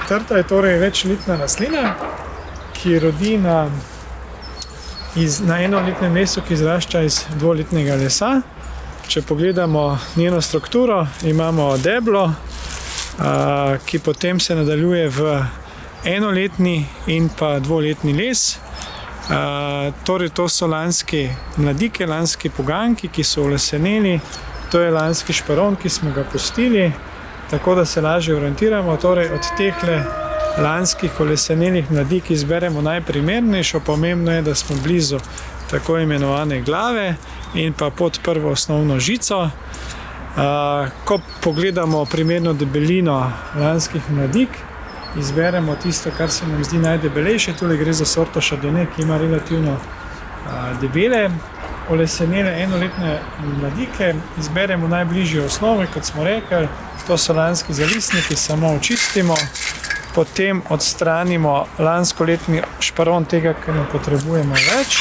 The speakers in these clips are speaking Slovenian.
Trta je torej večletna rastlina, ki rodi na enoletnem lesu, ki izrašča iz dvoletnega lesa. Če pogledamo njeno strukturo, imamo deblo, ki potem se nadaljuje v enoletni in pa dvoletni les. Torej to so lanski mladike, lanski poganjki, ki so oleseneli. To je lanski šparon, ki smo ga pustili, tako da se lažje orientiramo. Torej od tehle lanskih olesenelih mladik izberemo najprimernejšo. Pomembno je, da smo blizu tako imenovane glave in pa pod prvo osnovno žico. Ko pogledamo primerno debelino lanskih mladik, izberemo tisto, kar se nam zdi najdebelejše. Tule gre za sorto Chardonnay, ki ima relativno debele olesenele enoletne mladike. Izberemo najbližje osnove, kot smo rekli, to so lanski zalisniki, samo očistimo. Potem odstranimo lanskoletni šparon, tega, ker ne potrebujemo več.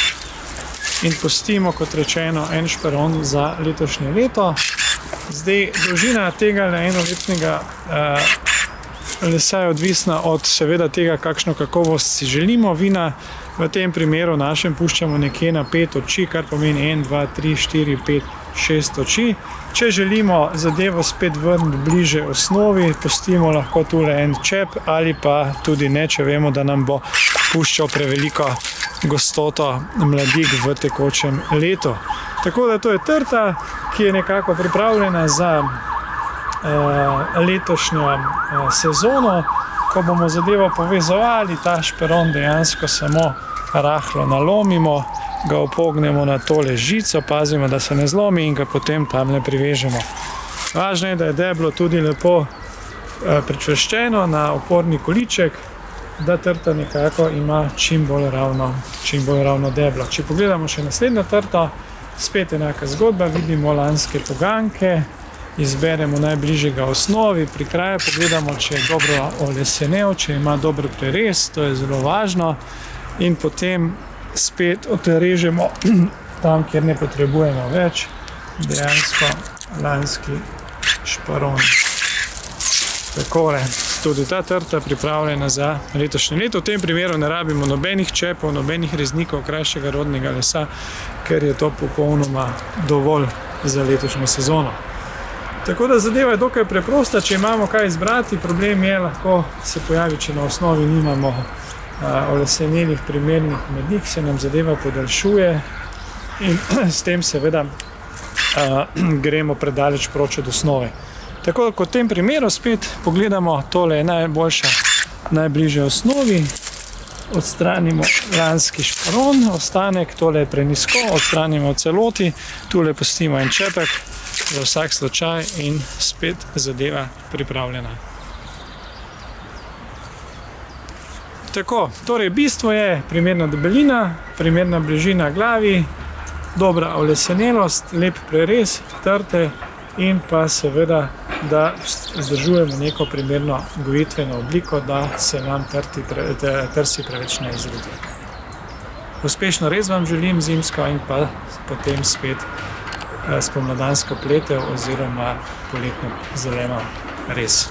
In pustimo, kot rečeno, en šparon za letošnje leto. Zdaj, dolžina tega enoletnega lesa je odvisna od seveda tega, kakšno kakovost si želimo vina. V tem primeru našem puščamo nekje na 5 oči, kar pomeni 1, 2, 3, 4, 5, 6 oči. Če želimo zadevo spet vrniti bliže osnovi, pustimo lahko tule en čep ali pa tudi ne, če vemo, da nam bo puščal preveliko gostoto mladik v tekočem letu. Tako da to je trta, ki je nekako pripravljena za letošnjo sezono. Ko bomo zadevo povezovali, ta šperon dejansko samo rahlo nalomimo, ga upognemo na tole žico, pazimo, da se ne zlomi in ga potem tamle privežemo. Važno je, da je deblo tudi lepo pričvrščeno na oporni količek, da trta nekako ima čim bolj ravno deblo. Če pogledamo še naslednjo trto, spet enaka zgodba, vidimo lanske poganjke, izberemo najbližjega osnovi, pri kraju pogledamo, če je dobro olesenel, če ima dober prerez, to je zelo važno, in potem spet odrežemo tam, kjer ne potrebujemo več, dejansko lanski šparon. Takole, tudi ta trta pripravljena za letošnje leto. V tem primeru ne rabimo nobenih čepov, nobenih reznikov krajšega rodnega lesa, ker je to popolnoma dovolj za letošnjo sezono. Tako da zadeva je dokaj preprosta, če imamo kaj izbrati, problem je lahko se pojavi, če na osnovi nimamo olesenelih primernih mladik, se nam zadeva podaljšuje in s tem seveda gremo predaleč proč od osnove. Tako da kot v tem primeru spet pogledamo, tole je najboljša, najbližje osnovi, odstranimo lanski šparon, ostanek, tole je prenisko, odstranimo v celoti, tule pustimo en čepek za vsak slučaj in spet zadeva pripravljena. Tako, torej bistvo je primerna debelina, primerna bližina glavi, dobra olesenelost, lep prerez trte in pa seveda, da vzdržujemo neko primerno gojitveno obliko, da se nam trsi preveč ne izrodi. Uspešno rez vam želim zimsko in pa potem spet spomladansko pletev oziroma poletno zeleno rez.